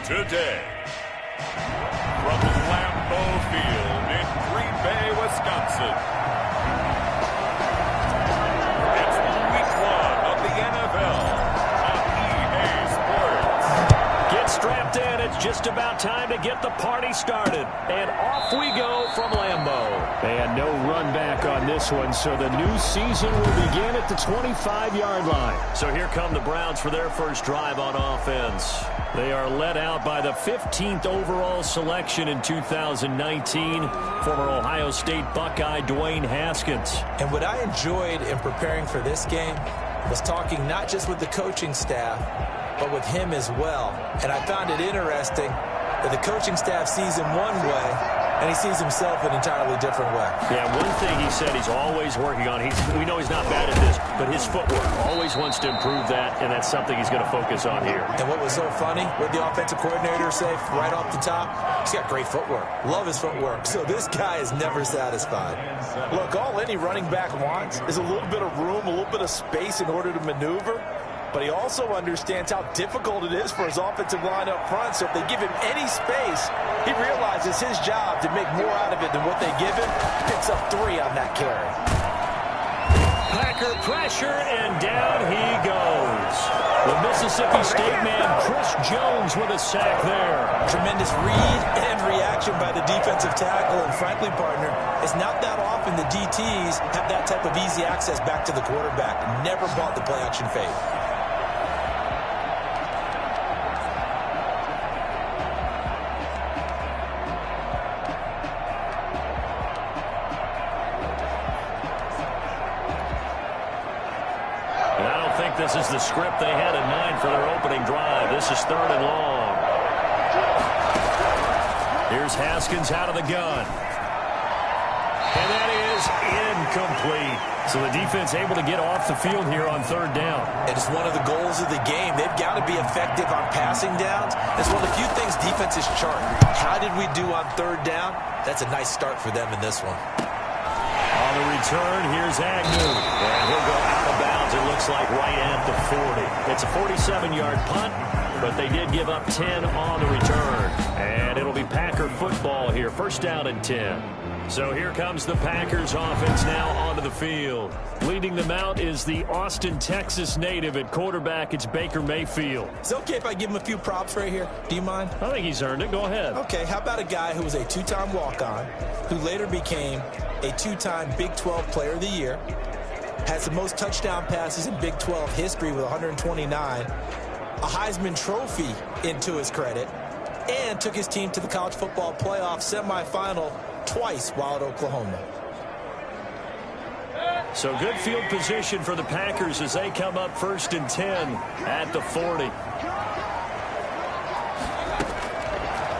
Today, from Lambeau Field in Green Bay, Wisconsin, it's Week 1 of the NFL on EA Sports. Get strapped in. It's just about time to get the party started. And off we go from Lambeau. And no run back on this one, so the new season will begin at the 25-yard line. So here come the Browns for their first drive on offense. They are led out by the 15th overall selection in 2019, former Ohio State Buckeye Dwayne Haskins. And what I enjoyed in preparing for this game was talking not just with the coaching staff, but with him as well. And I found it interesting that the coaching staff sees him one way, and he sees himself an entirely different way. Yeah, one thing he said he's always working on, we know he's not bad at this, but his footwork, always wants to improve that, and that's something he's going to focus on here. And what was so funny, what the offensive coordinator say right off the top, he's got great footwork. Love his footwork. So this guy is never satisfied. Look, all any running back wants is a little bit of room, a little bit of space in order to maneuver. But he also understands how difficult it is for his offensive line up front. So if they give him any space, he realizes his job to make more out of it than what they give him. Picks up 3 on that carry. Packer pressure, and down he goes. The Mississippi State man, Chris Jones, with a sack there. Tremendous read and reaction by the defensive tackle. And frankly, partner, it's not that often the DTs have that type of easy access back to the quarterback. Never bought the play-action fake. This is the script they had in mind for their opening drive. This is 3rd and long. Here's Haskins out of the gun. And that is incomplete. So the defense able to get off the field here on 3rd down. It is one of the goals of the game. They've got to be effective on passing downs. It's one of the few things defenses chart. How did we do on 3rd down? That's a nice start for them in this one. On the return, here's Agnew. And he'll go out of bounds, it looks like, right at the 40. It's a 47-yard punt, but they did give up 10 on the return. And it'll be Packer football here, 1st down and 10. So here comes the Packers offense now onto the field. Leading them out is the Austin, Texas native at quarterback. It's Baker Mayfield. Is it okay if I give him a few props right here? Do you mind? I think he's earned it. Go ahead. Okay, how about a guy who was a 2-time walk-on, who later became a 2-time Big 12 Player of the Year, has the most touchdown passes in Big 12 history with 129, a Heisman Trophy into his credit, and took his team to the college football playoff semifinal twice while at Oklahoma. So good field position for the Packers as they come up 1st and 10 at the 40.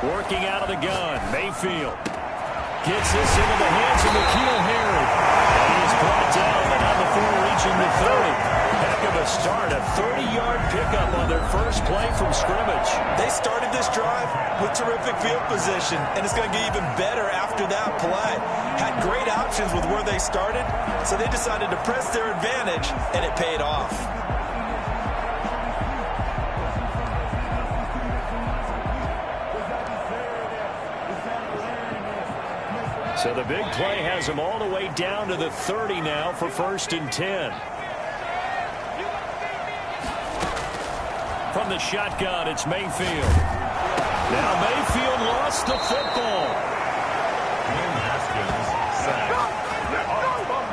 Working out of the gun, Mayfield gets this into the hands of N'Keal Harry. And he is brought down, but not before reaching the 30. Heck of a start, a 30-yard pickup on their first play from scrimmage. They started this drive with terrific field position, and it's going to get even better after that play. Had great options with where they started, so they decided to press their advantage, and it paid off. So the big play has them all the way down to the 30 now for 1st and 10. From the shotgun, it's Mayfield. Now Mayfield lost the football.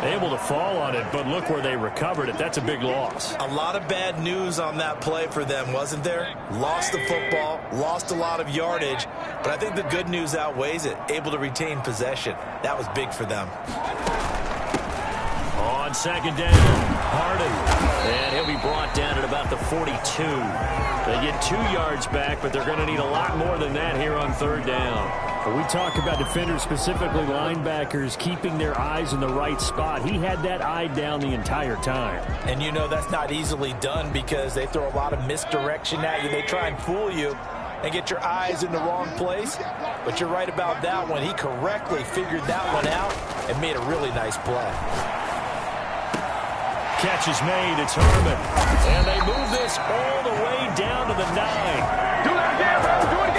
Able to fall on it, but look where they recovered it. That's a big loss. A lot of bad news on that play for them, wasn't there? Lost the football, lost a lot of yardage, but I think the good news outweighs it. Able to retain possession. That was big for them. On 2nd down, Harden. And he'll be brought down at about the 42. They get 2 yards back, but they're going to need a lot more than that here on 3rd down. When we talk about defenders, specifically linebackers, keeping their eyes in the right spot, he had that eye down the entire time. And you know that's not easily done because they throw a lot of misdirection at you. They try and fool you and get your eyes in the wrong place. But you're right about that one. He correctly figured that one out and made a really nice play. Catch is made. It's Herman. And they move this all the way down to the 9. Do it again, bro. Do it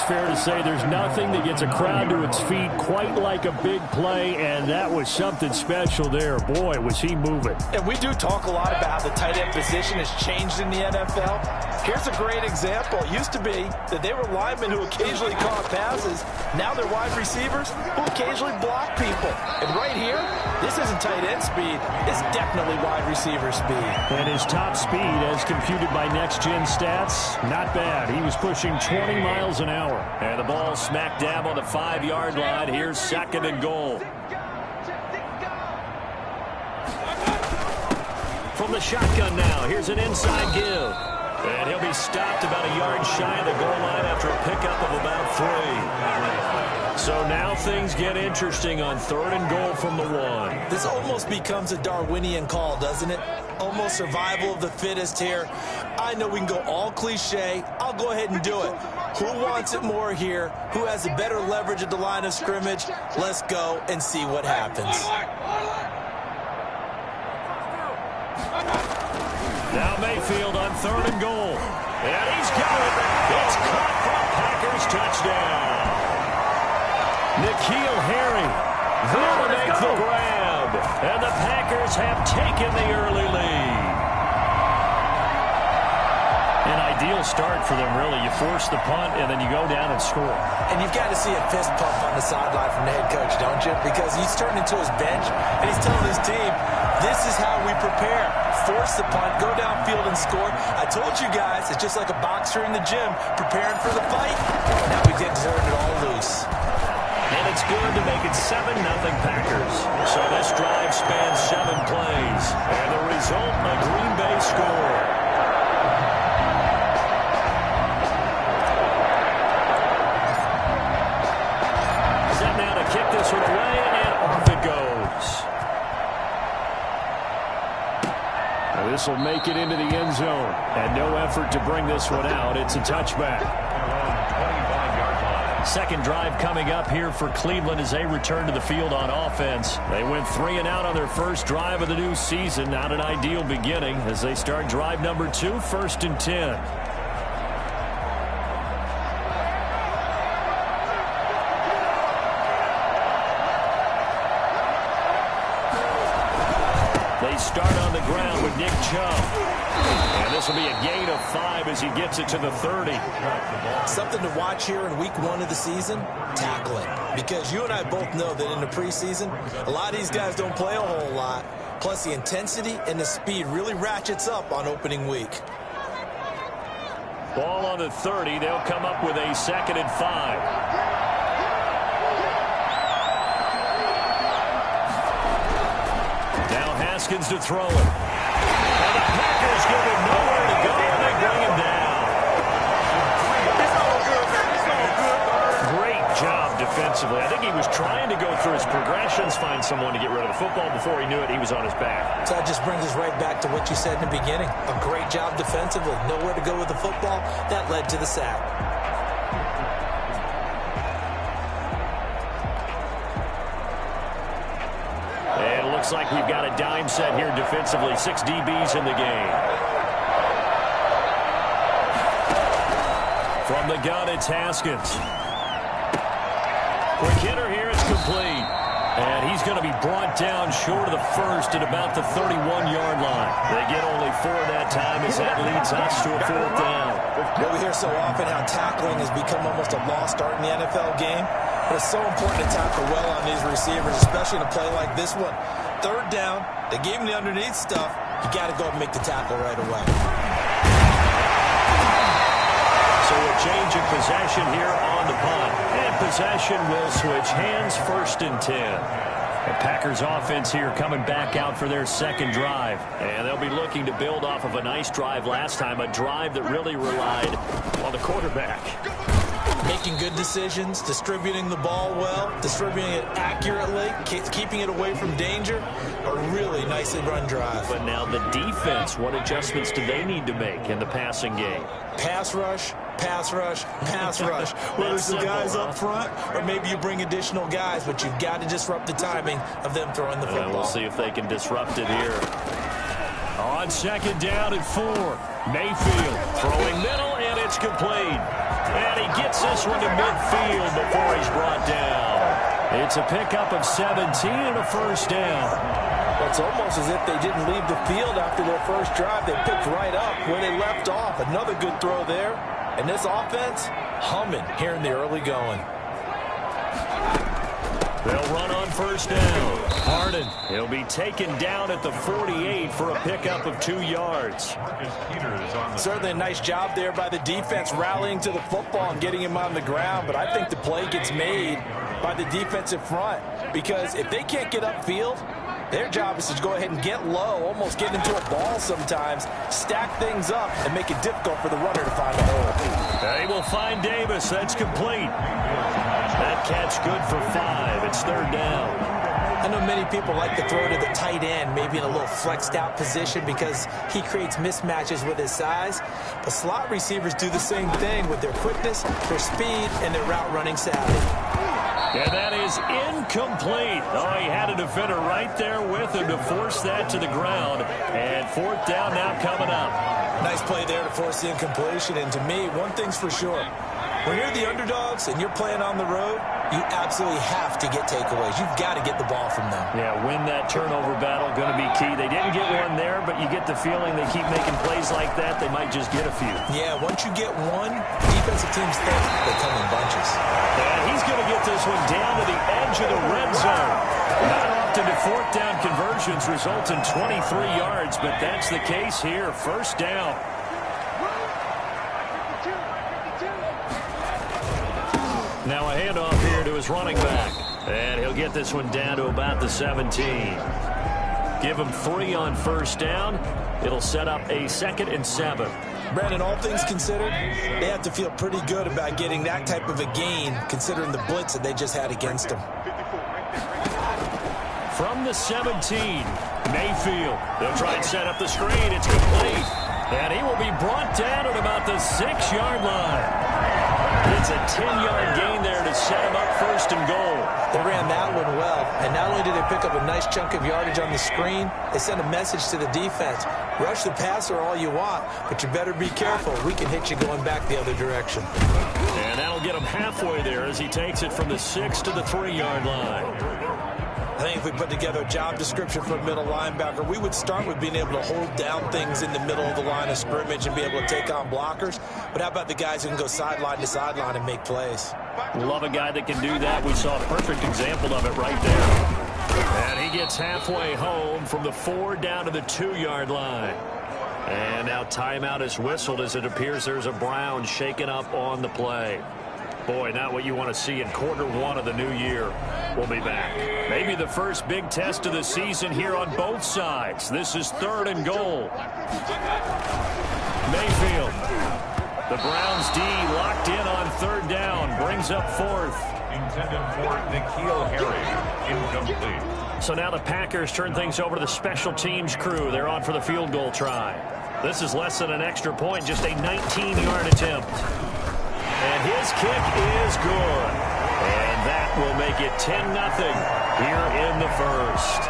fair to say there's nothing that gets a crowd to its feet quite like a big play, and that was something special there. Boy, was he moving. And we do talk a lot about how the tight end position has changed in the NFL. Here's a great example. It used to be that they were linemen who occasionally caught passes. Now they're wide receivers who occasionally block people. And right here, this isn't tight end speed. It's definitely wide receiver speed. And his top speed, as computed by Next Gen Stats, not bad. He was pushing 20 miles an hour. And the ball smack dab on the 5-yard line. Here's 2nd and goal. From the shotgun now, here's an inside give. And he'll be stopped about a yard shy of the goal line after a pickup of about 3. So now things get interesting on 3rd and goal from the 1. This almost becomes a Darwinian call, doesn't it? Almost survival of the fittest here. I know we can go all cliche. I'll go ahead and do it. Who wants it more here? Who has a better leverage at the line of scrimmage? Let's go and see what happens. Now Mayfield on 3rd and goal. And he's got it. It's caught for a Packers touchdown. N'Keal Harry there to make the grab. And the Packers have taken the early lead. An ideal start for them, really. You force the punt, and then you go down and score. And you've got to see a fist pump on the sideline from the head coach, don't you? Because he's turned into his bench, and he's telling his team, this is how we prepare. Force the punt, go downfield and score. I told you guys, it's just like a boxer in the gym preparing for the fight. Now we get to turn it all loose. And it's good to make it 7-0 Packers. So this drive spans 7 plays. And the result, a Green Bay score. Set now to kick this one away, and off it goes. This will make it into the end zone. And no effort to bring this one out. It's a touchback. Second drive coming up here for Cleveland as they return to the field on offense. They went 3 and out on their first drive of the new season. Not an ideal beginning as they start drive number 2, 1st and 10. They start on the ground with Nick Chubb. And this will be a gain of 5 as he gets it to the 30. Something to watch here in week 1 of the season, tackling. Because you and I both know that in the preseason, a lot of these guys don't play a whole lot. Plus the intensity and the speed really ratchets up on opening week. Ball on the 30. They'll come up with a 2nd and 5. Now Haskins to throw it. And the Packers give him nowhere to go, and they bring him down. Great job defensively. I think he was trying to go through his progressions, find someone to get rid of the football. Before he knew it, he was on his back. So that just brings us right back to what you said in the beginning. A great job defensively. Nowhere to go with the football. That led to the sack. And it looks like we've got a dime set here defensively. 6 DBs in the game. From the gun, it's Haskins. Quick hitter here, it's complete. And he's going to be brought down short of the first at about the 31-yard line. They get only 4 that time as that leads us to a 4th down. Well, we hear so often how tackling has become almost a lost art in the NFL game. But it's so important to tackle well on these receivers, especially in a play like this one. 3rd down, they gave him the underneath stuff. You got to go and make the tackle right away. So a change of possession here on the punt. And possession will switch hands, 1st and 10. The Packers offense here coming back out for their 2nd drive. And they'll be looking to build off of a nice drive last time, a drive that really relied on the quarterback. Making good decisions, distributing the ball well, distributing it accurately, keeping it away from danger. A really nicely run drive. But now the defense, what adjustments do they need to make in the passing game? Pass rush, pass rush, pass rush. Whether it's the guys up front or maybe you bring additional guys, but you've got to disrupt the timing of them throwing the football. We'll see if they can disrupt it here. On 2nd down and 4, Mayfield throwing middle, and it's complete. And he gets this one to midfield before he's brought down. It's a pickup of 17 and a first down. It's almost as if they didn't leave the field after their first drive. They picked right up where they left off. Another good throw there. And this offense, humming here in the early going. They'll run on first down. Harden, he'll be taken down at the 48 for a pickup of 2 yards. Certainly a nice job there by the defense rallying to the football and getting him on the ground. But I think the play gets made by the defensive front, because if they can't get upfield, their job is to go ahead and get low, almost get into a ball sometimes, stack things up, and make it difficult for the runner to find a hole. They will find Davis. That's complete. That catch good for 5. It's third down. I know many people like to throw to the tight end, maybe in a little flexed out position because he creates mismatches with his size. But slot receivers do the same thing with their quickness, their speed, and their route running savvy. And that is incomplete. Oh, he had a defender right there with him to force that to the ground. And fourth down now coming up. Nice play there to force the incompletion. And to me, one thing's for sure. When you're the underdogs and you're playing on the road, you absolutely have to get takeaways. You've got to get the ball from them. Yeah, win that turnover battle, going to be key. They didn't get one there, but you get the feeling they keep making plays like that, they might just get a few. Yeah, once you get one, defensive teams think they come in bunches. And he's going to get this one down to the edge of the red zone. Not often do fourth down conversions result in 23 yards, but that's the case here. First down. Now a handoff here to his running back. And he'll get this one down to about the 17. Give him 3 on first down. It'll set up a 2nd and 7. Brandon, all things considered, they have to feel pretty good about getting that type of a gain, considering the blitz that they just had against them. From the 17, Mayfield. They'll try and set up the screen. It's complete. And he will be brought down at about the 6-yard line. It's a 10-yard gain there to set him up first and goal. They ran that one well, and not only did they pick up a nice chunk of yardage on the screen, they sent a message to the defense. Rush the passer all you want, but you better be careful. We can hit you going back the other direction. And that'll get him halfway there as he takes it from the 6 to the 3-yard line. I think if we put together a job description for a middle linebacker, we would start with being able to hold down things in the middle of the line of scrimmage and be able to take on blockers. But how about the guys who can go sideline to sideline and make plays? Love a guy that can do that. We saw a perfect example of it right there. And he gets halfway home from the 4 down to the 2-yard line. And now timeout is whistled as it appears there's a Brown shaken up on the play. Boy, not what you want to see in quarter 1 of the new year. We'll be back. Maybe the first big test of the season here on both sides. This is 3rd and goal. Mayfield. The Browns D locked in on 3rd down. Brings up 4th. Intended for N'Keal Harry. Incomplete. So now the Packers turn things over to the special teams crew. They're on for the field goal try. This is less than an extra point, just a 19-yard attempt. And his kick is good. And that will make it 10-0 here in the first.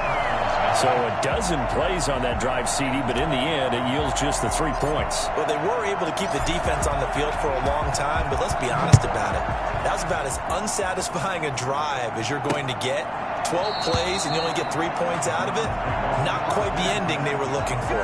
So a dozen plays on that drive, CD, but in the end, it yields just the 3 points. Well, they were able to keep the defense on the field for a long time, but let's be honest about it. That was about as unsatisfying a drive as you're going to get. 12 plays and you only get 3 points out of it. Not quite the ending they were looking for.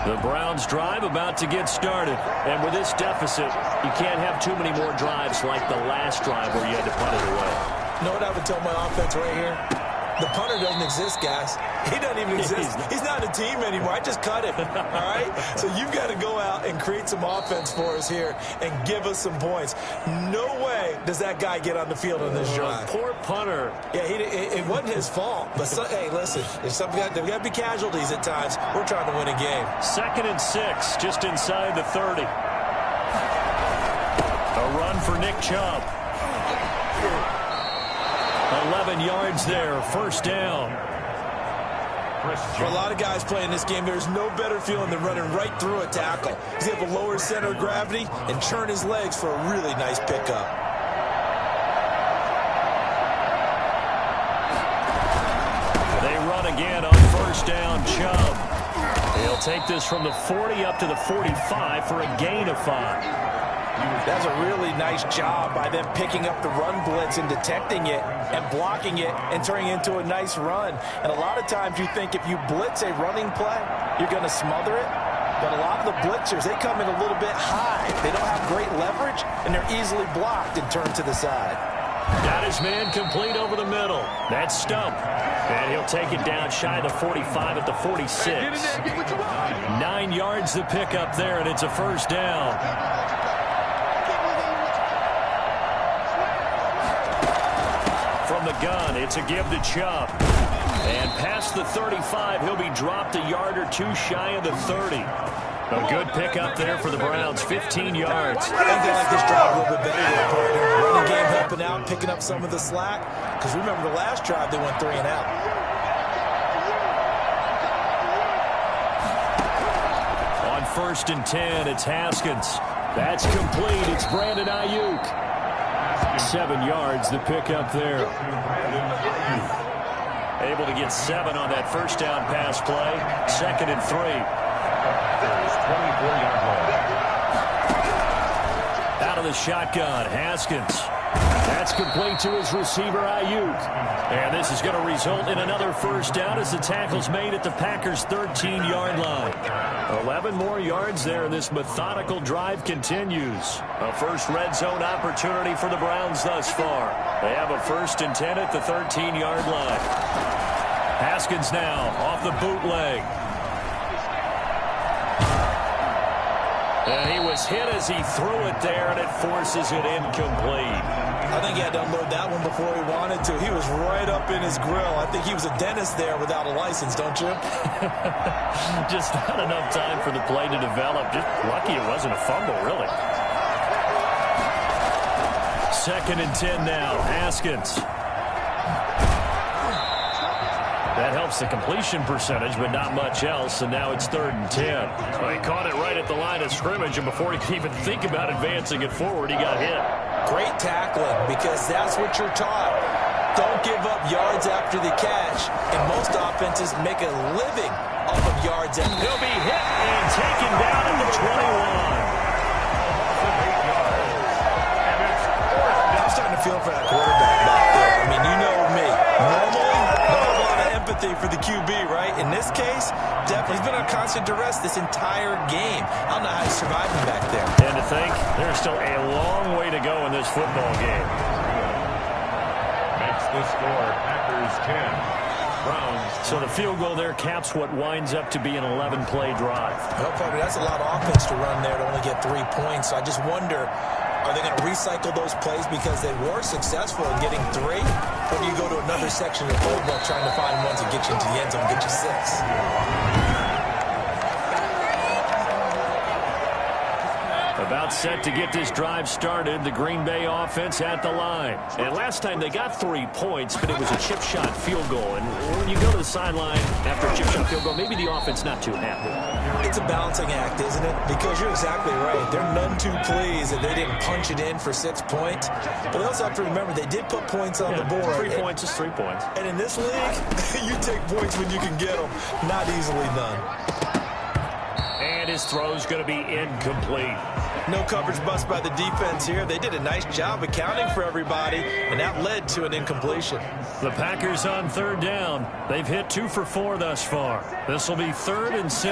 The Browns drive about to get started. And with this deficit, you can't have too many more drives like the last drive where you had to punt it away. You know what I would tell my offense right here? The punter doesn't exist, guys. He doesn't even exist. He's not a team anymore. I just cut him, all right? So you've got to go out and create some offense for us here and give us some points. No way does that guy get on the field on this drive. Poor punter. Yeah, it wasn't his fault. But, hey, listen, there's got to be casualties at times. We're trying to win a game. 2nd and 6, just inside the 30. A run for Nick Chubb. 11 yards there, first down. For a lot of guys playing this game, there's no better feeling than running right through a tackle. He's able to lower his center of gravity and churn his legs for a really nice pickup. again on first down, Chubb. He'll take this from the 40 up to the 45 for a gain of 5. That's a really nice job by them picking up the run blitz and detecting it and blocking it and turning it into a nice run. And a lot of times you think if you blitz a running play, you're going to smother it. But a lot of the blitzers, they come in a little bit high. They don't have great leverage, and they're easily blocked and turned to the side. Got his man complete over the middle. That's Stump. And he'll take it down shy of the 45 at the 46. 9 yards to pick up there, and it's a first down. From the gun, it's a give to Chubb. And past the 35, he'll be dropped a yard or two shy of the 30. A good pickup there for the Browns, 15 yards. I think they like this drive a little bit better than partner. Running game helping out, picking up some of the slack. Because remember the last drive, they went 3 and out. On 1st and 10, it's Haskins. That's complete. It's Brandon Ayuk. 7 yards to pick up there. Able to get 7 on that first down pass play. 2nd and 3. Out of the shotgun, Haskins. That's complete to his receiver, Ayuk. And this is going to result in another first down as the tackle's made at the Packers' 13-yard line. 11 more yards there, and this methodical drive continues. A first red zone opportunity for the Browns thus far. They have a 1st and 10 at the 13-yard line. Haskins now off the bootleg. And he was hit as he threw it there, and it forces it incomplete. I think he had to unload that one before he wanted to. He was right up in his grill. I think he was a dentist there without a license, don't you? Just not enough time for the play to develop. Just lucky it wasn't a fumble, really. 2nd and 10 now. Haskins. That helps the completion percentage, but not much else, and now it's 3rd and 10. Well, he caught it right at the line of scrimmage, and before he could even think about advancing it forward, he got hit. Great tackling, because that's what you're taught. Don't give up yards after the catch, and most offenses make a living off of yards. He'll be hit and taken down at the 21. I'm starting to feel for that quarterback back there. I mean, you know me. Normally, not a lot of empathy for the QB, right? In this case, definitely. He's been on constant duress this entire game. I don't know how he's surviving back there. And to think, there's still a long way to go in this football game. Makes the score Packers 10. Browns. So the field goal there caps what winds up to be an 11-play drive. Well, probably that's a lot of offense to run there to only get 3 points. So I just wonder, are they going to recycle those plays because they were successful in getting 3? Or do you go to another section of the playbook trying to find ones that get you into the end zone and get you 6? About set to get this drive started, the Green Bay offense at the line. And last time they got 3 points, but it was a chip shot field goal. And when you go to the sideline after a chip shot field goal, maybe the offense not too happy. It's a balancing act, isn't it? Because you're exactly right. They're none too pleased that they didn't punch it in for 6 points. But they also have to remember they did put points on the board. 3 points is 3 points. And in this league, you take points when you can get them. Not easily done. And his throw's going to be incomplete. No coverage bust by the defense here. They did a nice job accounting for everybody, and that led to an incompletion. The Packers on 3rd down. They've hit 2 for 4 thus far. This will be 3rd and 6.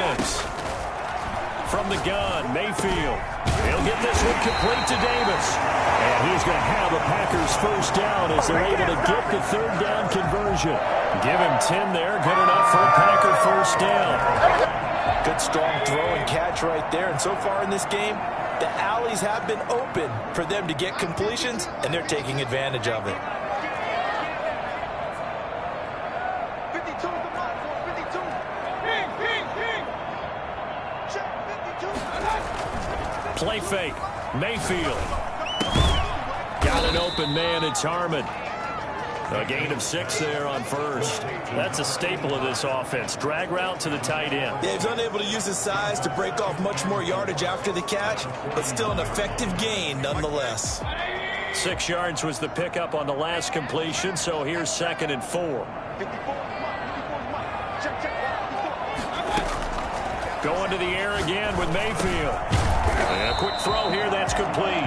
From the gun, Mayfield. He'll get this one complete to Davis. And he's going to have a Packers first down as they're able to get the 3rd down conversion. Give him 10 there. Good enough for a Packer first down. Good strong throw and catch right there. And so far in this game, the alleys have been open for them to get completions, and they're taking advantage of it. 52. Play fake. Mayfield. Got an open man. It's Harmon. A gain of 6 there on first. That's a staple of this offense. Drag route to the tight end. Yeah, he's unable to use his size to break off much more yardage after the catch, but still an effective gain nonetheless. 6 yards was the pickup on the last completion, so here's 2nd and 4. Going to the air again with Mayfield. And a quick throw here, that's complete.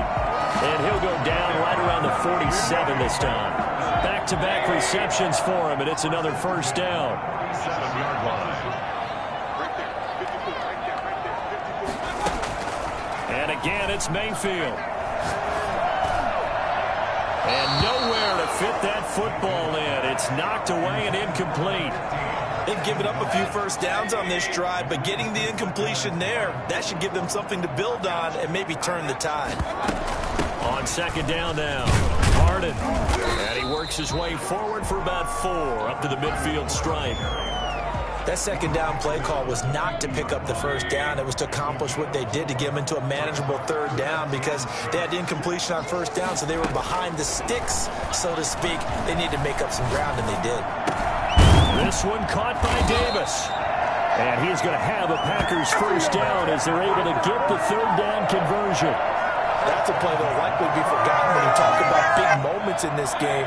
And he'll go down right around the 47 this time. Back-to-back receptions for him, and it's another first down. 7-yard line. And again, it's Mayfield. And nowhere to fit that football in. It's knocked away and incomplete. They've given up a few first downs on this drive, but getting the incompletion there, that should give them something to build on and maybe turn the tide. On second down now, Harden. And he works his way forward for about 4 up to the midfield stripe. That second down play call was not to pick up the first down. It was to accomplish what they did, to get them into a manageable third down, because they had incompletion on first down, so they were behind the sticks, so to speak. They needed to make up some ground, and they did. This one caught by Davis. And he's going to have a Packers first down as they're able to get the third down conversion. That's a play that will likely be forgotten when you talk about big moments in this game.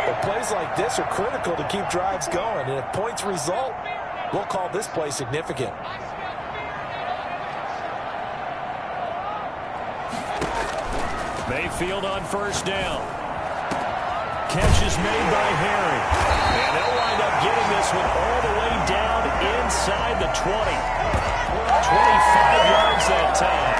But plays like this are critical to keep drives going. And if points result, we'll call this play significant. Mayfield on first down. Catch is made by Harry. And they'll wind up getting this one all the way down inside the 20. 25 yards that time.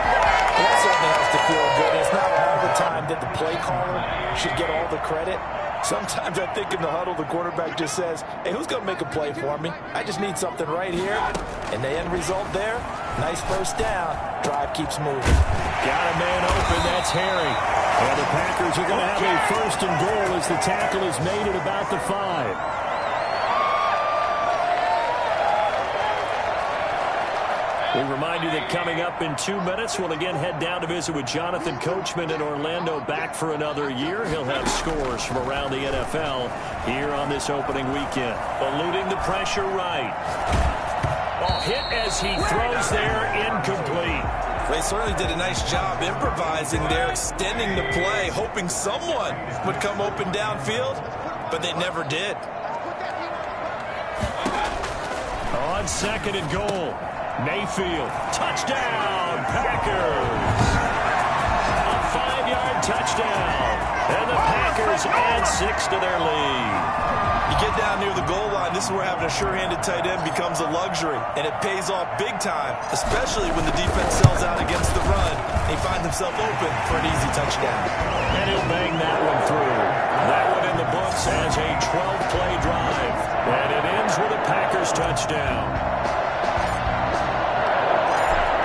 That certainly has to feel good. It's not all the time that the play caller should get all the credit. Sometimes I think in the huddle, the quarterback just says, hey, who's going to make a play for me? I just need something right here. And the end result there, nice first down. Drive keeps moving. Got a man open. That's Harry. And the Packers are going to have a first and goal as the tackle is made at about the 5. We remind you that coming up in 2 minutes, we'll again head down to visit with Jonathan Coachman in Orlando, back for another year. He'll have scores from around the NFL here on this opening weekend. Eluding the pressure right. Ball hit as he throws there, incomplete. They certainly did a nice job improvising there, extending the play, hoping someone would come open downfield, but they never did. On second and goal. Mayfield, touchdown, Packers. A 5-yard touchdown, and the Packers add 6 to their lead. You get down near the goal line, this is where having a sure-handed tight end becomes a luxury, and it pays off big time, especially when the defense sells out against the run, and he finds himself open for an easy touchdown. And he'll bang that one through. That one in the books as a 12-play drive, and it ends with a Packers touchdown.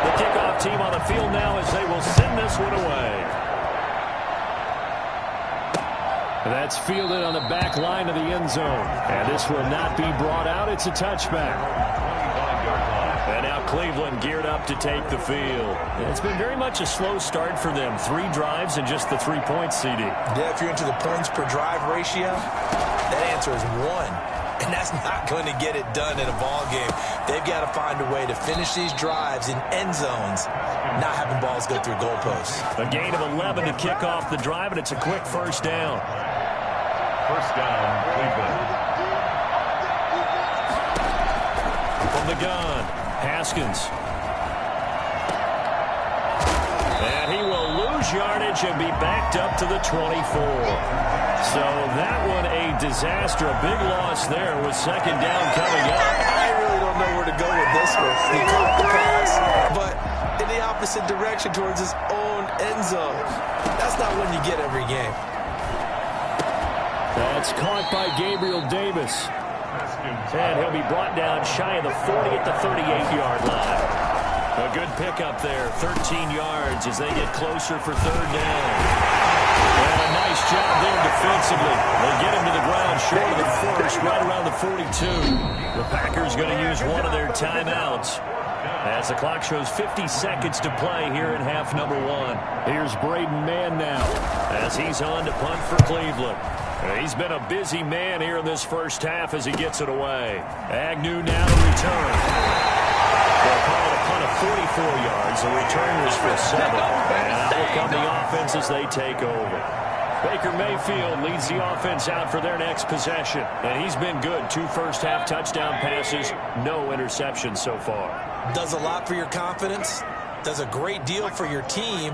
The kickoff team on the field now as they will send this one away. That's fielded on the back line of the end zone. And this will not be brought out. It's a touchback. And now Cleveland geared up to take the field. It's been very much a slow start for them. 3 drives and just the 3 points, CD. Yeah, if you're into the points per drive ratio, that answer is 1. And that's not going to get it done in a ball game. They've got to find a way to finish these drives in end zones, not having balls go through goalposts. A gain of 11 to kick off the drive, and it's a quick first down. First down, Cleveland. From the gun, Haskins. And he will lose yardage and be backed up to the 24. So that one a disaster, a big loss there with second down coming up. I really don't know where to go with this one. He caught the pass, but in the opposite direction towards his own end zone. That's not one you get every game. That's caught by Gabriel Davis. And he'll be brought down shy of the 40 at the 38-yard line. A good pickup there, 13 yards as they get closer for third down. And a nice job there defensively. They get him to the ground short of the first, right around the 42. The Packers going to use one of their timeouts as the clock shows 50 seconds to play here in half number 1. Here's Braden Mann now as he's on to punt for Cleveland. He's been a busy man here in this first half as he gets it away. Agnew now to return. They'll call it a punt of 44 yards. The return was for 7. And out will come the offense as they take over. Baker Mayfield leads the offense out for their next possession. And he's been good. 2 first-half touchdown passes, no interceptions so far. Does a lot for your confidence. Does a great deal for your team.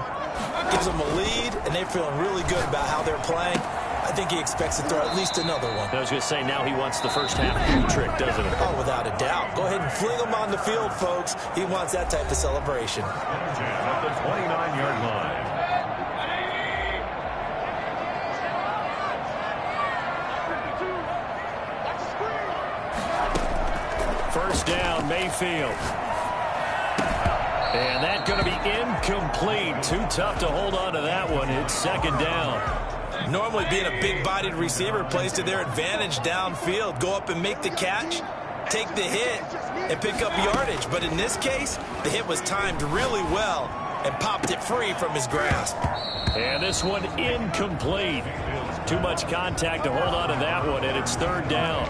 Gives them a lead, and they're feeling really good about how they're playing. I think he expects to throw at least another one. I was going to say, now he wants the first-half trick, doesn't he? Oh, without a doubt. Go ahead and fling him on the field, folks. He wants that type of celebration. At the 29-yard line. First down, Mayfield. And that's going to be incomplete. Too tough to hold on to that one. It's second down. Normally being a big-bodied receiver plays to their advantage downfield. Go up and make the catch, take the hit, and pick up yardage. But in this case, the hit was timed really well and popped it free from his grasp. And this one incomplete. Too much contact to hold on to that one, and it's third down.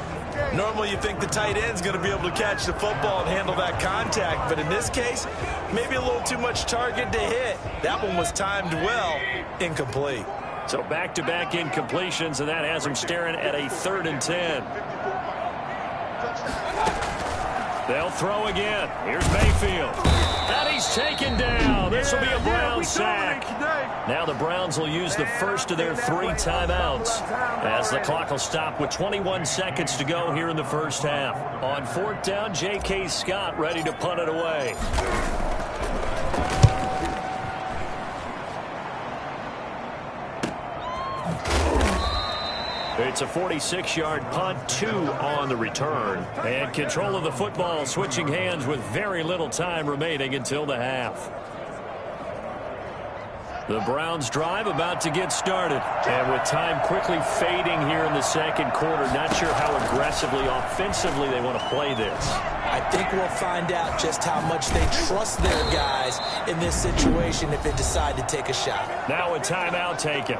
Normally you think the tight end's going to be able to catch the football and handle that contact, but in this case, maybe a little too much target to hit. That one was timed well, incomplete. So back-to-back incompletions, and that has him staring at a 3rd and 10. They'll throw again. Here's Mayfield. And he's taken down. This will be a Browns sack. Now the Browns will use the first of their 3 timeouts as the clock will stop with 21 seconds to go here in the first half. On 4th down, J.K. Scott ready to punt it away. It's a 46-yard punt, 2 on the return. And control of the football switching hands with very little time remaining until the half. The Browns drive about to get started. And with time quickly fading here in the second quarter, not sure how aggressively, offensively they want to play this. I think we'll find out just how much they trust their guys in this situation if they decide to take a shot. Now a timeout taken.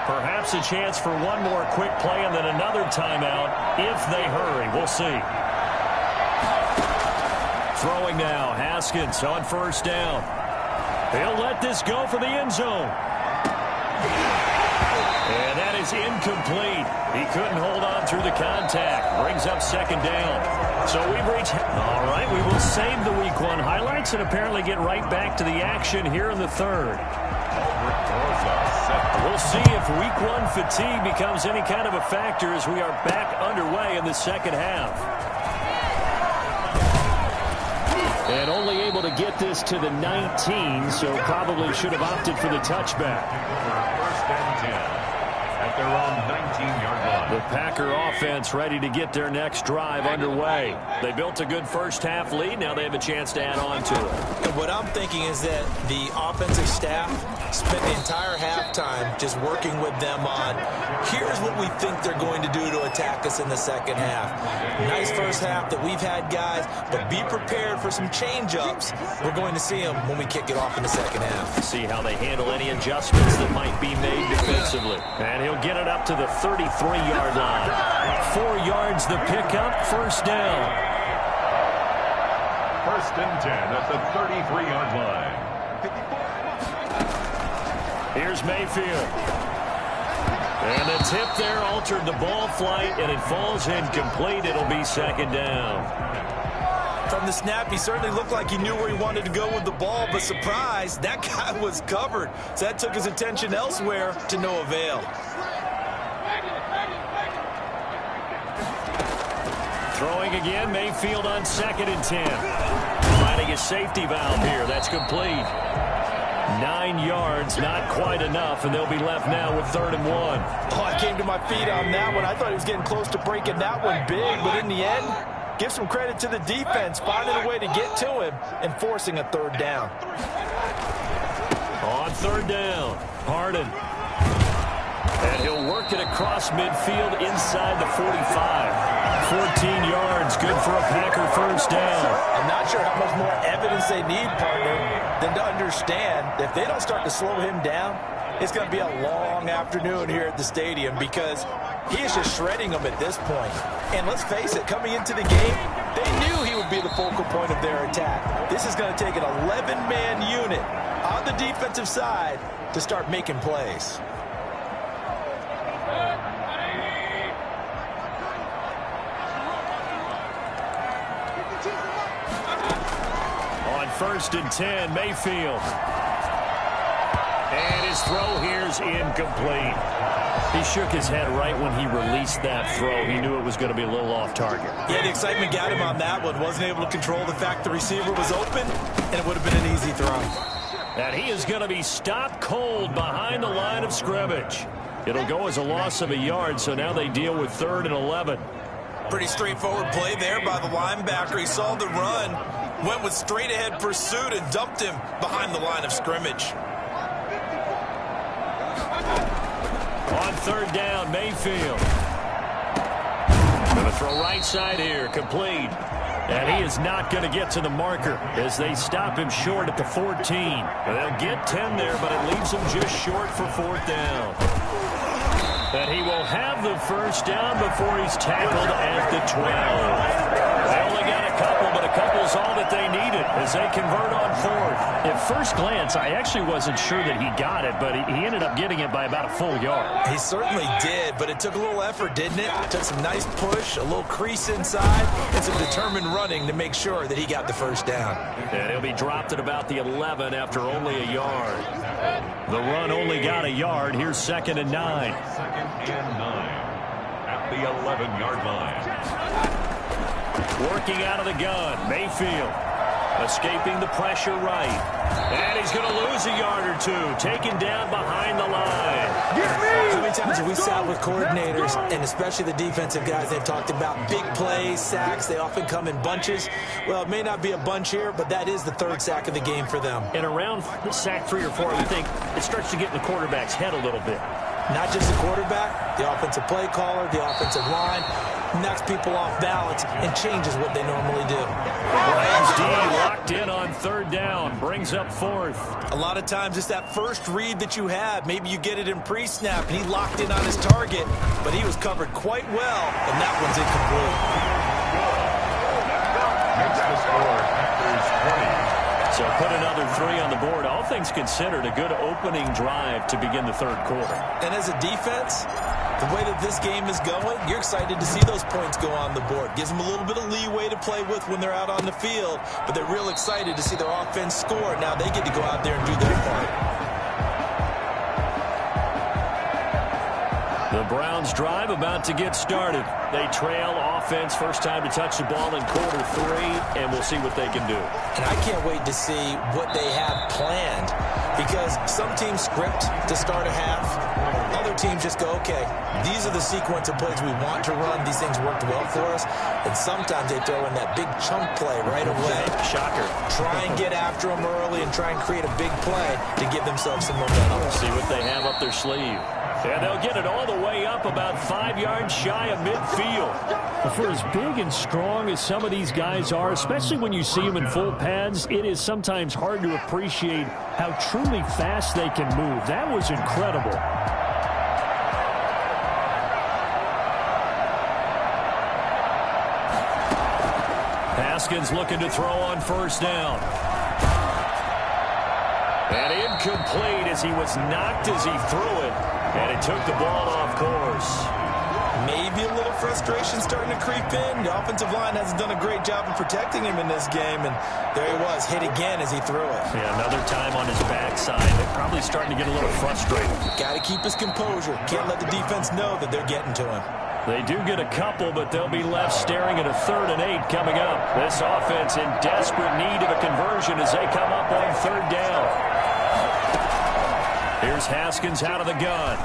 Perhaps a chance for one more quick play and then another timeout if they hurry. We'll see. Throwing now, Haskins on first down. He'll let this go for the end zone. And that is incomplete. He couldn't hold on through the contact. Brings up second down. So we've reached... All right, we will save the Week 1 highlights and apparently get right back to the action here in the third. We'll see if Week 1 fatigue becomes any kind of a factor as we are back underway in the second half. And only able to get this to the 19, so probably should have opted for the touchback. First and 10 at their own 19-yard line. The Packer offense ready to get their next drive underway. They built a good first-half lead. Now they have a chance to add on to it. And what I'm thinking is that the offensive staff spent the entire halftime just working with them on, here's what we think they're going to do to attack us in the second half. Nice first half that we've had, guys, but be prepared for some change-ups. We're going to see them when we kick it off in the second half. See how they handle any adjustments that might be made defensively. And he'll get it up to the 33-yard line. 4 yards the pickup, first down. First and 10 at the 33-yard line. Here's Mayfield. And the tip there altered the ball flight, and it falls incomplete. It'll be second down. From the snap, he certainly looked like he knew where he wanted to go with the ball, but surprise, that guy was covered. So that took his attention elsewhere to no avail. Throwing again, Mayfield on 2nd and 10. Finding a safety valve here. That's complete. 9 yards, not quite enough, and they'll be left now with 3rd and 1. Oh, I came to my feet on that one. I thought he was getting close to breaking that one big, but in the end, give some credit to the defense, finding a way to get to him and forcing a 3rd down. On 3rd down, Harden. And he'll work it across midfield inside the 45. 14 yards, good for a Packer first down. I'm not sure how much more evidence they need, partner, than to understand that if they don't start to slow him down, it's going to be a long afternoon here at the stadium because he is just shredding them at this point. And let's face it, coming into the game, they knew he would be the focal point of their attack. This is going to take an 11-man unit on the defensive side to start making plays. On 1st and 10, Mayfield. And his throw here's incomplete. He shook his head right when he released that throw. He knew it was going to be a little off target. Yeah, the excitement got him on that one. Wasn't able to control the fact the receiver was open, and it would have been an easy throw. And he is going to be stopped cold behind the line of scrimmage. It'll go as a loss of a yard, so now they deal with 3rd and 11. Pretty straightforward play there by the linebacker. He saw the run, went with straight-ahead pursuit, and dumped him behind the line of scrimmage. On 3rd down, Mayfield. Going to throw right side here, complete. And he is not going to get to the marker as they stop him short at the 14. They'll get 10 there, but it leaves him just short for 4th down. And he will have the 1st down before he's tackled at the 12. They only got a couple, but a couple's all that they needed as they convert on 4th. At first glance, I actually wasn't sure that he got it, but he ended up getting it by about a full yard. He certainly did, but it took a little effort, didn't it? It took some nice push, a little crease inside, and some determined running to make sure that he got the 1st down. And he'll be dropped at about the 11 after only a yard. The run only got a yard. Here's 2nd and 9. 2nd and 9 at the 11-yard line. Working out of the gun, Mayfield. Escaping the pressure right. And he's going to lose a yard or two. Taken down behind the line. How many times have we sat with coordinators, and especially the defensive guys, they've talked about big plays, sacks. They often come in bunches. Well, it may not be a bunch here, but that is the 3rd sack of the game for them. And around sack 3 or 4, you think it starts to get in the quarterback's head a little bit. Not just the quarterback, the offensive play caller, the offensive line, knocks people off balance and changes what they normally do. Rams D locked in on 3rd down, brings up 4th. A lot of times it's that first read that you have. Maybe you get it in pre-snap, and he locked in on his target, but he was covered quite well, and that one's incomplete. Makes the score Packers 20. So put another 3 on the board. All things considered, a good opening drive to begin the 3rd quarter. And as a defense, the way that this game is going, you're excited to see those points go on the board. Gives them a little bit of leeway to play with when they're out on the field, but they're real excited to see their offense score. Now they get to go out there and do their part. The Browns drive about to get started. They trail offense, first time to touch the ball in quarter 3, and we'll see what they can do. And I can't wait to see what they have planned, because some teams script to start a half. Other teams just go, okay, these are the sequence of plays we want to run. These things worked well for us. And sometimes they throw in that big chunk play right away. Shocker. Try and get after them early and try and create a big play to give themselves some momentum. See what they have up their sleeve. And they'll get it all the way up about 5 yards shy of midfield. For as big and strong as some of these guys are, especially when you see them in full pads, it is sometimes hard to appreciate how truly fast they can move. That was incredible. Haskins looking to throw on 1st down. And incomplete as he was knocked as he threw it. And it took the ball off course. Maybe a little frustration starting to creep in. The offensive line hasn't done a great job of protecting him in this game. And there he was, hit again as he threw it. Yeah, another time on his backside. They're probably starting to get a little frustrated. Got to keep his composure. Can't let the defense know that they're getting to him. They do get a couple, but they'll be left staring at a 3rd and 8 coming up. This offense in desperate need of a conversion as they come up on 3rd down. Here's Haskins out of the gun.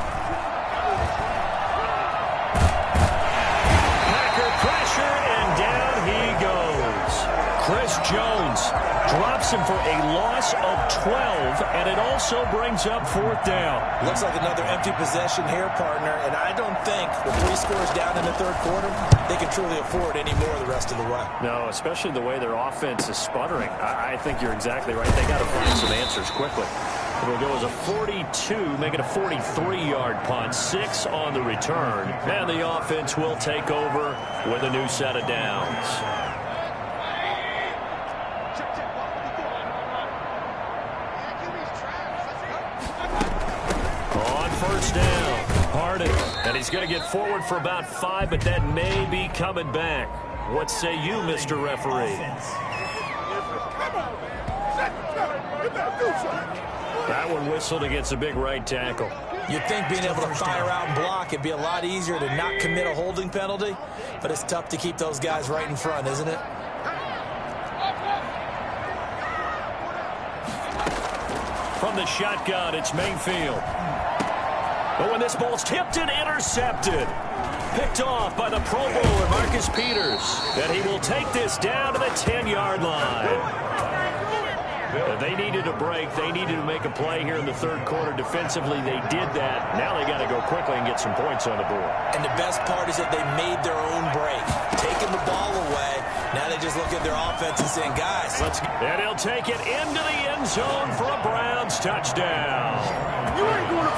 Packer pressure, and down he goes. Chris Jones drops him for a loss of 12, and it also brings up 4th down. Looks like another empty possession here, partner, and I don't think with 3 scores down in the 3rd quarter, they can truly afford any more the rest of the way. No, especially the way their offense is sputtering. I think you're exactly right. They got to find some answers quickly. It'll go as a 42, make it a 43-yard punt, 6 on the return. And the offense will take over with a new set of downs. On 1st down, Harden. And he's going to get forward for about 5, but that may be coming back. What say you, Mr. Referee? That one whistled against a big right tackle. You'd think being able to fire out and block, it'd be a lot easier to not commit a holding penalty, but it's tough to keep those guys right in front, isn't it? From the shotgun, it's Mayfield. But when this ball's tipped and intercepted, picked off by the Pro Bowler Marcus Peters, and he will take this down to the 10-yard line. They needed a break. They needed to make a play here in the third quarter. Defensively, they did that. Now they got to go quickly and get some points on the board. And the best part is that they made their own break. Taking the ball away, now they just look at their offense and saying, guys, let's go. And he'll take it into the end zone for a Browns touchdown.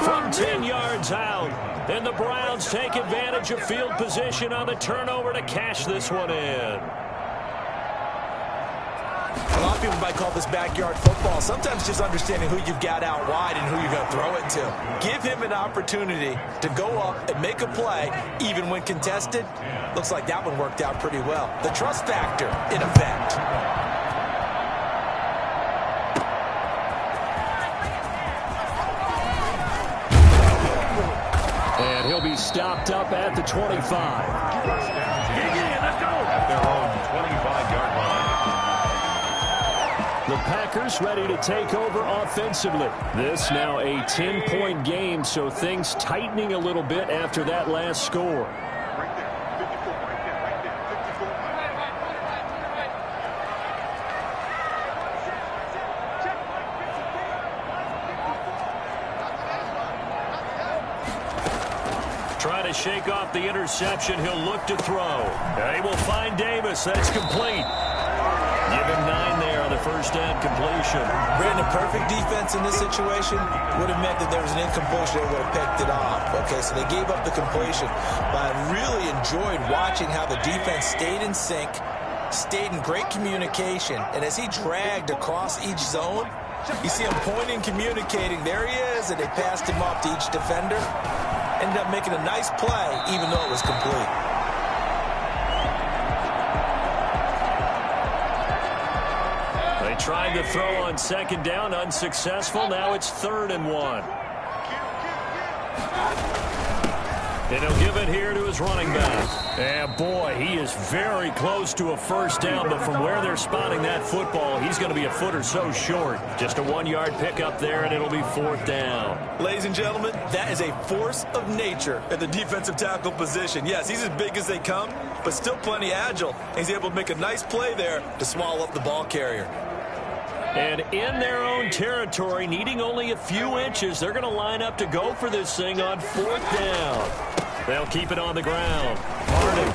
From 10 yards out, and the Browns take advantage of field position on the turnover to cash this one in. A lot of people might call this backyard football. Sometimes just understanding who you've got out wide and who you're going to throw it to. Give him an opportunity to go up and make a play, even when contested. Looks like that one worked out pretty well. The trust factor, in effect. And he'll be stopped up at the 25. At their own 25-yard line. The Packers ready to take over offensively. This now a 10-point game, so things tightening a little bit after that last score. Trying to shake off the interception. He'll look to throw. They will find Davis. That's complete. Give him 9 there on the first down completion. Brandon, a perfect defense in this situation would have meant that there was an incompletion. They would have picked it off. Okay, so they gave up the completion. But I really enjoyed watching how the defense stayed in sync, stayed in great communication. And as he dragged across each zone, you see him pointing, communicating. There he is, and they passed him off to each defender. Ended up making a nice play, even though it was complete. They tried to throw on second down, unsuccessful. Now it's 3rd and 1. And he'll give it here to his running back. And boy, he is very close to a first down, but from where they're spotting that football, he's going to be a foot or so short. Just a 1-yard pickup there, and it'll be 4th down. Ladies and gentlemen, that is a force of nature at the defensive tackle position. Yes, he's as big as they come, but still plenty agile. And he's able to make a nice play there to swallow up the ball carrier. And in their own territory, needing only a few inches, they're going to line up to go for this thing on 4th down. They'll keep it on the ground. Harding.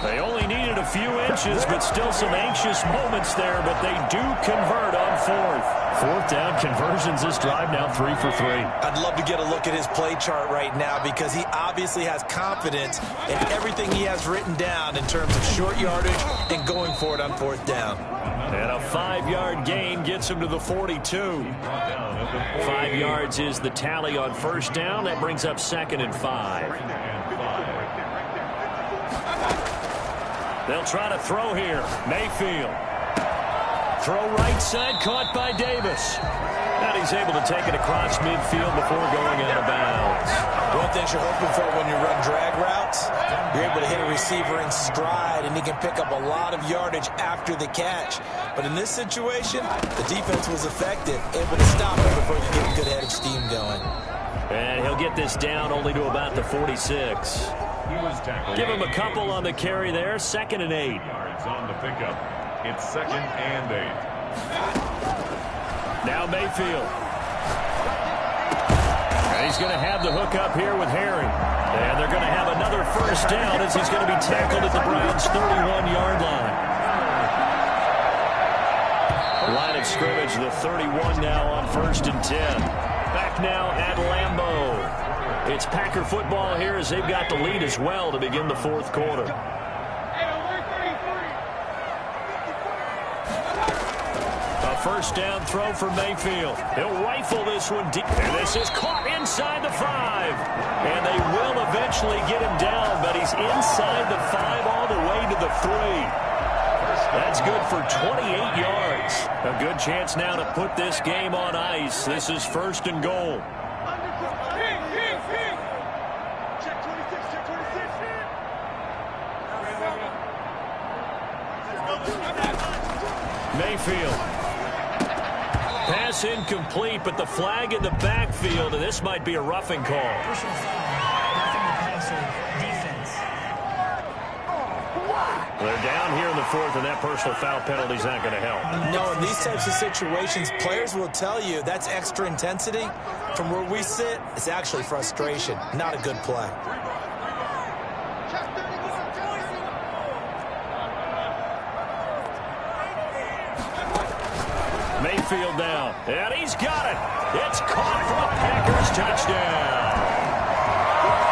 They only needed a few inches, but still some anxious moments there, but they do convert on 4th. 4th down conversions this drive now 3 for 3. I'd love to get a look at his play chart right now because he obviously has confidence in everything he has written down in terms of short yardage and going for it on 4th down. And a 5-yard gain gets him to the 42. 5 yards is the tally on first down. That brings up 2nd and 5. They'll try to throw here. Mayfield. Throw right side, caught by Davis. And he's able to take it across midfield before going out of bounds. One thing you're hoping for when you run drag routes, you're able to hit a receiver in stride, and he can pick up a lot of yardage after the catch. But in this situation, the defense was effective, able to stop him before you get a good head of steam going. And he'll get this down only to about the 46. Give him a couple on the carry there. 2nd and 8. Yards on the pickup. It's 2nd and 8. Now Mayfield. And he's going to have the hook up here with Herring. And they're going to have another first down as he's going to be tackled at the Browns' 31-yard line. Line of scrimmage, the 31 now on 1st and 10. Back now at Lambeau. It's Packer football here as they've got the lead as well to begin the 4th quarter. A first down throw for Mayfield. He'll rifle this one deep. And this is caught inside the 5. And they will eventually eventually get him down, but he's inside the 5 all the way to the 3. That's good for 28 yards. A good chance now to put this game on ice. This is 1st and goal. Check 26, check 26. Mayfield. Pass incomplete, but the flag in the backfield, and this might be a roughing call. Personal foul. Roughing the passer. Defense. They're down here in the 4th, and that personal foul penalty is not going to help. No, in these types of situations, players will tell you that's extra intensity. From where we sit, it's actually frustration. Not a good play. Mayfield now, and he's got it. It's caught for a Packers touchdown.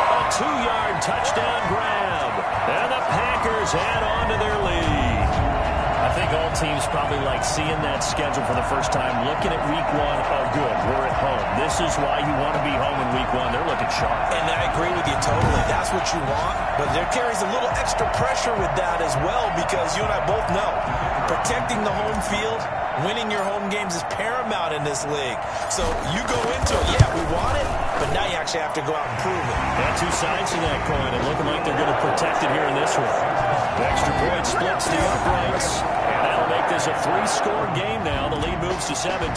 A 2-yard touchdown grab, and the Packers add on to their lead. I think all teams probably like seeing that schedule for the first time, looking at week 1. Oh, good, we're at home. This is why you want to be home in week 1. They're looking sharp. And I agree with you totally. That's what you want. But there carries a little extra pressure with that as well, because you and I both know protecting the home field, winning your home games is paramount in this league. So you go into it, yeah, we want it, but now you actually have to go out and prove it. Yeah, 2 sides to that coin, and looking like they're going to protect it here in this one. The extra point splits the uprights, and that'll make this a 3-score game now. The lead moves to 17.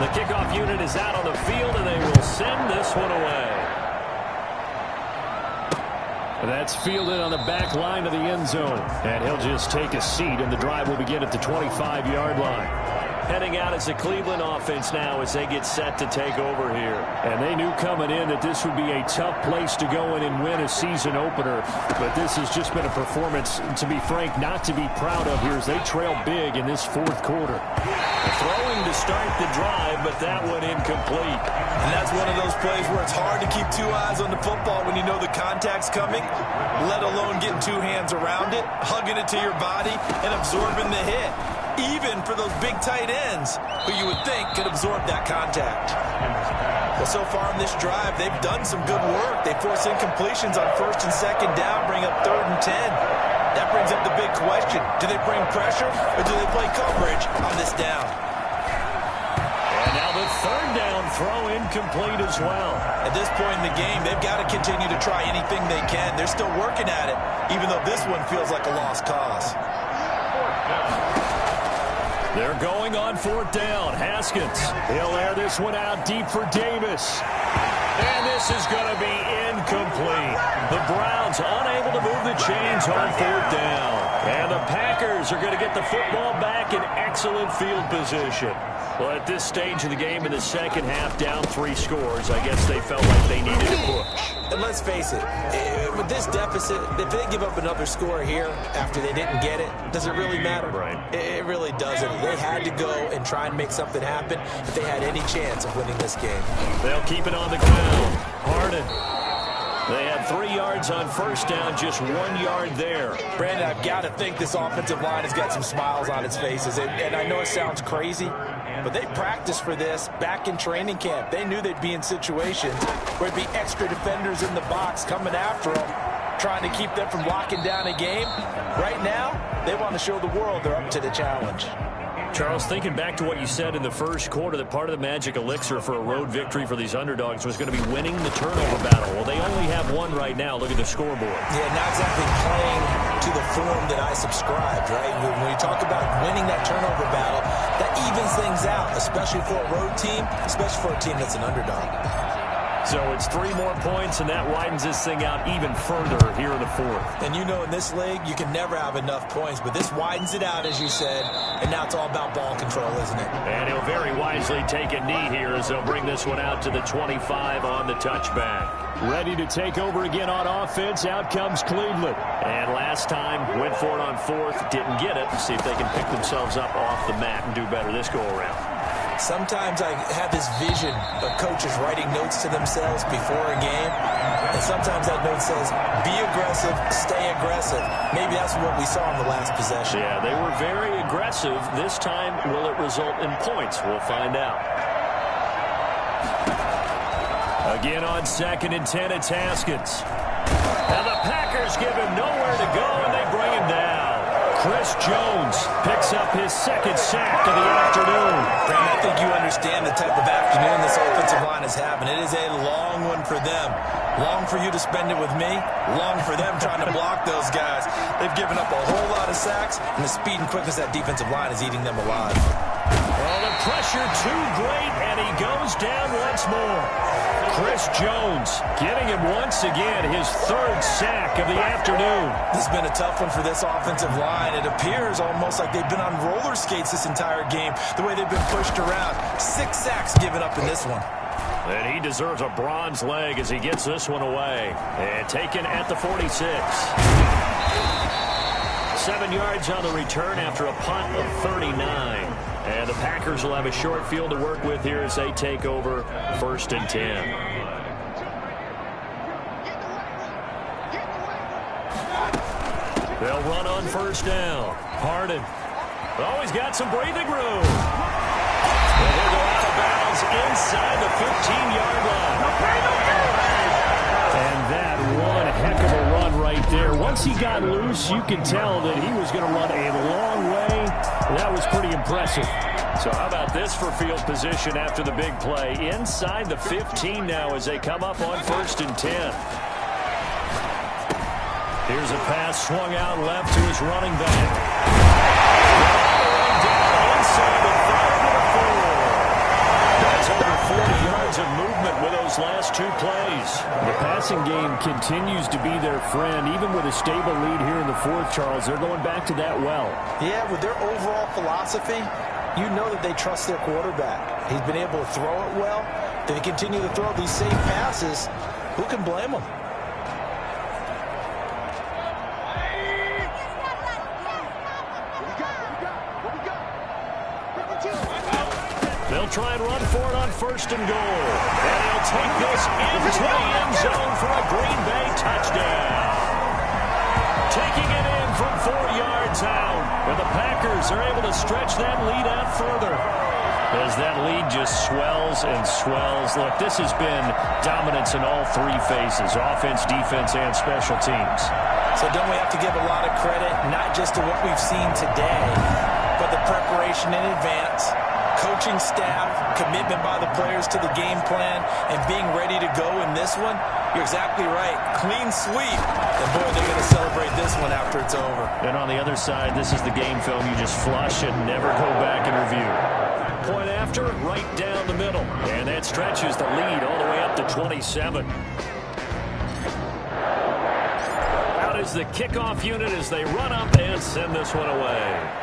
The kickoff unit is out on the field, and they will send this one away. That's fielded on the back line of the end zone. And he'll just take a seat, and the drive will begin at the 25-yard line. Heading out as the Cleveland offense now as they get set to take over here. And they knew coming in that this would be a tough place to go in and win a season opener. But this has just been a performance, to be frank, not to be proud of here as they trail big in this 4th quarter. Throwing to start the drive, but that one incomplete. And that's one of those plays where it's hard to keep 2 eyes on the football when you know the contact's coming, let alone getting 2 hands around it, hugging it to your body, and absorbing the hit. Even for those big tight ends who you would think could absorb that contact. Well, so far in this drive, they've done some good work. They force incompletions on 1st and 2nd down, bring up 3rd and 10. That brings up the big question. Do they bring pressure or do they play coverage on this down? And now the 3rd down throw incomplete as well. At this point in the game, they've got to continue to try anything they can. They're still working at it, even though this one feels like a lost cause. They're going on 4th down. Haskins, he'll air this one out deep for Davis. And this is going to be incomplete. The Browns unable to move the chains on 4th down. And the Packers are going to get the football back in excellent field position. Well, at this stage of the game in the 2nd half, down 3 scores, I guess they felt like they needed a push. And let's face it, with this deficit, if they give up another score here after they didn't get it, does it really matter? Right. It really doesn't. They had to go and try and make something happen if they had any chance of winning this game. They'll keep it on the ground. Harden. They had 3 yards on 1st down, just 1 yard there. Brandon, I've got to think this offensive line has got some smiles on its faces. And I know it sounds crazy, but they practiced for this back in training camp. They knew they'd be in situations where it'd be extra defenders in the box coming after them, trying to keep them from locking down a game. Right now, they want to show the world they're up to the challenge. Charles, thinking back to what you said in the 1st quarter, that part of the magic elixir for a road victory for these underdogs was going to be winning the turnover battle. Well, they only have 1 right now. Look at the scoreboard. Yeah, not exactly playing to the form that I subscribed, right? When you talk about winning that turnover battle, that evens things out, especially for a road team, especially for a team that's an underdog. So it's 3 more points, and that widens this thing out even further here in the 4th. And you know in this league, you can never have enough points, but this widens it out, as you said, and now it's all about ball control, isn't it? And he'll very wisely take a knee here as they'll bring this one out to the 25 on the touchback. Ready to take over again on offense. Out comes Cleveland. And last time, went for it on 4th, didn't get it. See if they can pick themselves up off the mat and do better this go-around. Sometimes I have this vision of coaches writing notes to themselves before a game, and sometimes that note says, be aggressive, stay aggressive. Maybe that's what we saw in the last possession. Yeah, they were very aggressive. This time, will it result in points? We'll find out. A Again on 2nd and 10, it's Haskins. And the Packers give him nowhere to go, and they bring him down. Chris Jones picks up his 2nd sack of the afternoon. Brandon, I think you understand the type of afternoon this offensive line is having. It is a long one for them. Long for you to spend it with me. Long for them trying to block those guys. They've given up a whole lot of sacks, and the speed and quickness of that defensive line is eating them alive. Well, the pressure too great, and he goes down once more. Chris Jones getting him once again his 3rd sack of the afternoon. This has been a tough one for this offensive line. It appears almost like they've been on roller skates this entire game, the way they've been pushed around. 6 sacks given up in this one. And he deserves a bronze leg as he gets this one away. And taken at the 46. 7 yards on the return after a punt of 39. And the Packers will have a short field to work with here as they take over 1st and 10. They'll run on 1st down. Harden. Oh, he's got some breathing room. And he'll go out of bounds inside the 15-yard line. And that one heck of a run right there. Once he got loose, you can tell that he was going to run a long way. That was pretty impressive. So how about this for field position after the big play? Inside the 15 now as they come up on 1st and 10. Here's a pass swung out left to his running back. Down inside the 5 to the 4. That's over 40 yards of movement with those last 2 plays. The passing game continues to be their friend. Even with a stable lead here in the 4th, Charles, they're going back to that well. Yeah, with their overall philosophy, you know that they trust their quarterback. He's been able to throw it well. They continue to throw these safe passes. Who can blame them? They'll try and run for it on 1st and goal. And he'll take this into the end zone for a Green Bay touchdown. Taking it in from 4 yards out. And the Packers are able to stretch that lead out further. As that lead just swells and swells. Look, this has been dominance in all 3 phases. Offense, defense, and special teams. So don't we have to give a lot of credit, not just to what we've seen today, but the preparation in advance, coaching staff, commitment by the players to the game plan, and being ready to go in this one? You're exactly right. Clean sweep. And boy, they're going to celebrate this one after it's over. And on the other side, this is the game film you just flush and never go back and review. Point after, right down the middle. And that stretches the lead all the way up to 27. Out is the kickoff unit as they run up and send this one away.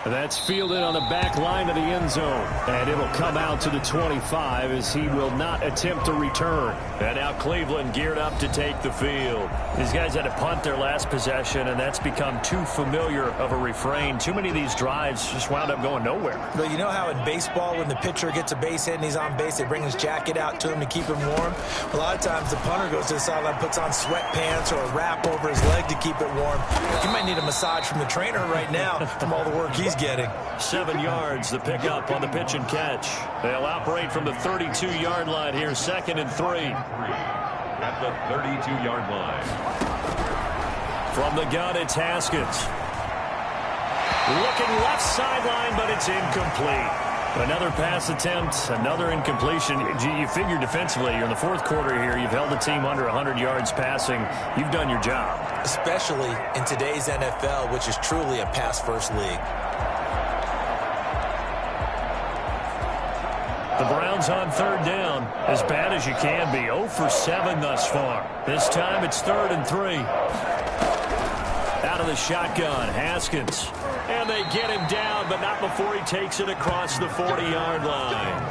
That's fielded on the back line of the end zone. And it'll come out to the 25 as he will not attempt to return. And now Cleveland geared up to take the field. These guys had to punt their last possession, and that's become too familiar of a refrain. Too many of these drives just wound up going nowhere. But you know how in baseball, when the pitcher gets a base hit and he's on base, they bring his jacket out to him to keep him warm? A lot of times the punter goes to the sideline, puts on sweatpants or a wrap over his leg to keep it warm. You might need a massage from the trainer right now from all the work he's getting. 7 yards, the pickup on the pitch and catch. They'll operate from the 32-yard line here, 2nd and 3. At the 32-yard line. From the gun, it's Haskins. Looking left sideline, but it's incomplete. Another pass attempt, another incompletion. You figure defensively, you're in the 4th quarter here. You've held the team under 100 yards passing. You've done your job. Especially in today's NFL, which is truly a pass-first league. The Browns on 3rd down, as bad as you can be. 0 for 7 thus far. This time it's 3rd and 3. Out of the shotgun, Haskins. And they get him down, but not before he takes it across the 40-yard line.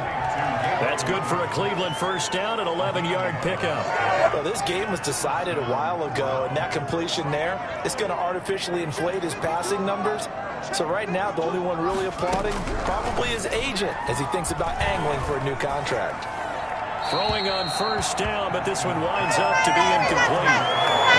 That's good for a Cleveland first down, an 11-yard pickup. Well, this game was decided a while ago, and that completion there is going to artificially inflate his passing numbers. So right now, the only one really applauding probably his agent as he thinks about angling for a new contract. Throwing on 1st down, but this one winds up to be incomplete.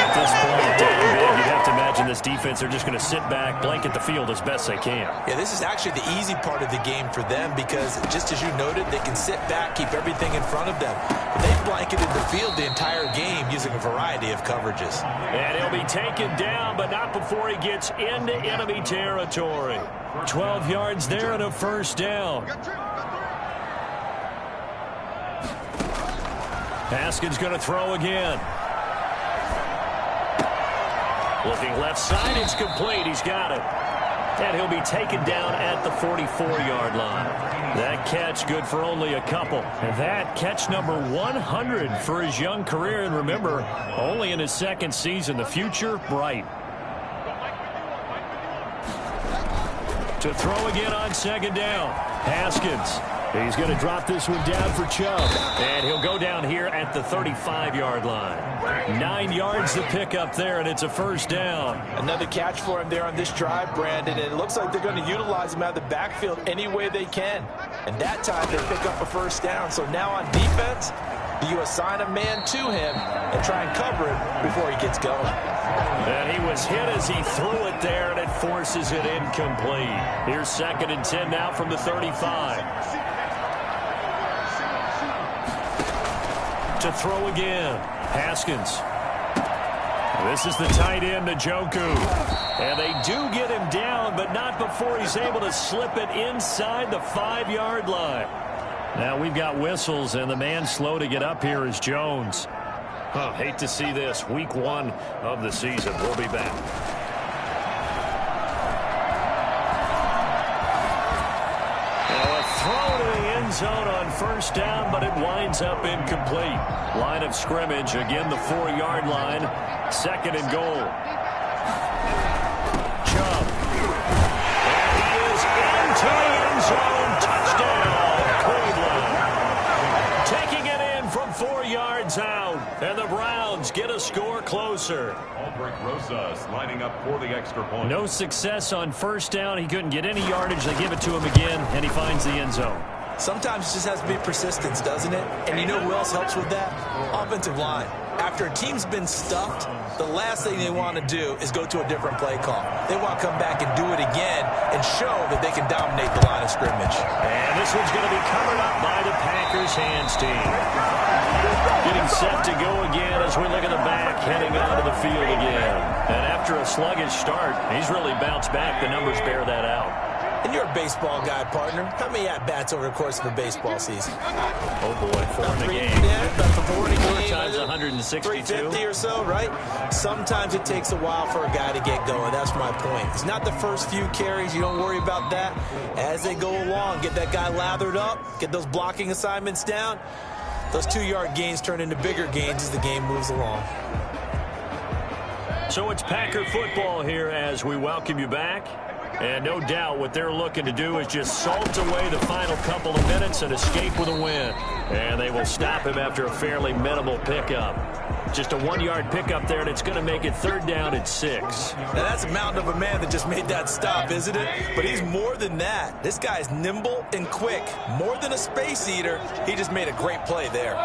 At this point, down big, you'd have to imagine this defense are just going to sit back, blanket the field as best they can. Yeah, this is actually the easy part of the game for them because, just as you noted, they can sit back, keep everything in front of them. But they've blanketed the field the entire game using a variety of coverages. And he'll be taken down, but not before he gets into enemy territory. 12 yards there and a first down. Haskins going to throw again. Looking left side, it's complete. He's got it. And he'll be taken down at the 44-yard line. That catch good for only a couple. And that catch number 100 for his young career. And remember, only in his second season. The future bright. To throw again on second down. Haskins. He's going to drop this one down for Chubb. And he'll go down here at the 35-yard line. 9 yards to pick up there, and it's a first down. Another catch for him there on this drive, Brandon. And it looks like they're going to utilize him out of the backfield any way they can. And that time they pick up a first down. So now on defense, you assign a man to him and try and cover it before he gets going. And he was hit as he threw it there, and it forces it incomplete. Here's 2nd and 10 now from the 35. To throw again. Haskins. This is the tight end, Njoku. And they do get him down, but not before he's able to slip it inside the 5-yard line. Now we've got whistles, and the man slow to get up here is Jones. Hate to see this. Week 1 of the season. We'll be back. Now a throw to the end zone on first down, but it winds up incomplete. Line of scrimmage, again the 4-yard line. 2nd and goal. Chubb. And he is into the end zone. Touchdown, Cleveland. Taking it in from 4 yards out. And the Browns get a score closer. Albrecht Rosas lining up for the extra point. No success on first down. He couldn't get any yardage. They give it to him again, and he finds the end zone. Sometimes it just has to be persistence, doesn't it? And you know who else helps with that? Offensive line. After a team's been stuffed, the last thing they want to do is go to a different play call. They want to come back and do it again and show that they can dominate the line of scrimmage. And this one's going to be covered up by the Packers hands team. Getting set to go again as we look at the back, heading onto the field again. And after a sluggish start, he's really bounced back. The numbers bear that out. And you're a baseball guy, partner. How many at-bats over the course of a baseball season? Oh, boy, 4 in the game. Yeah, about 4 in a game. 4 times 162. 350 or so, right? Sometimes it takes a while for a guy to get going. That's my point. It's not the first few carries. You don't worry about that. As they go along, get that guy lathered up, get those blocking assignments down. Those 2-yard gains turn into bigger gains as the game moves along. So it's Packer football here as we welcome you back. And no doubt what they're looking to do is just salt away the final couple of minutes and escape with a win. And they will stop him after a fairly minimal pickup. Just a 1-yard pickup there, and it's going to make it 3rd down at 6. Now that's a mountain of a man that just made that stop, isn't it? But he's more than that. This guy's nimble and quick. More than a space eater, he just made a great play there.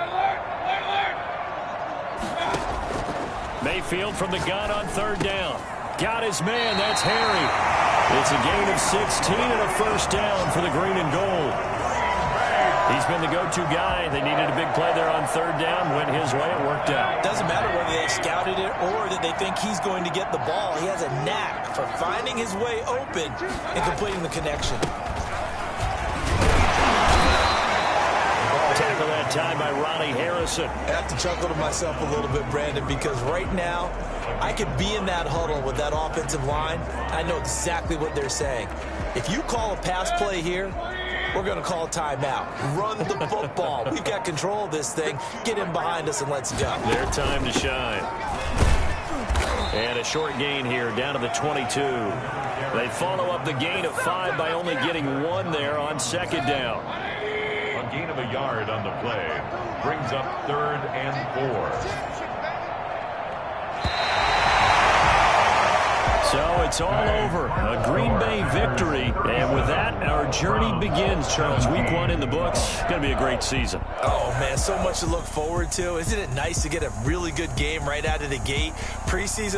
Mayfield from the gun on 3rd down. Got his man, that's Harry. It's a gain of 16 and a first down for the green and gold. He's been the go-to guy. They needed a big play there on 3rd down. Went his way. It worked out. Doesn't matter whether they scouted it or that they think he's going to get the ball. He has a knack for finding his way open and completing the connection. Tackle that time by Ronnie Harrison. I have to chuckle to myself a little bit, Brandon, because right now I could be in that huddle with that offensive line. I know exactly what they're saying. If you call a pass play here, we're going to call a timeout. Run the football. We've got control of this thing. Get in behind us and let's go. Their time to shine. And a short gain here down to the 22. They follow up the gain of 5 by only getting 1 there on 2nd down. A gain of a yard on the play brings up 3rd and 4. So it's all over. A Green Bay victory. And with that, our journey begins, Charles. Week 1 in the books. Going to be a great season. Oh, man, so much to look forward to. Isn't it nice to get a really good game right out of the gate? Preseason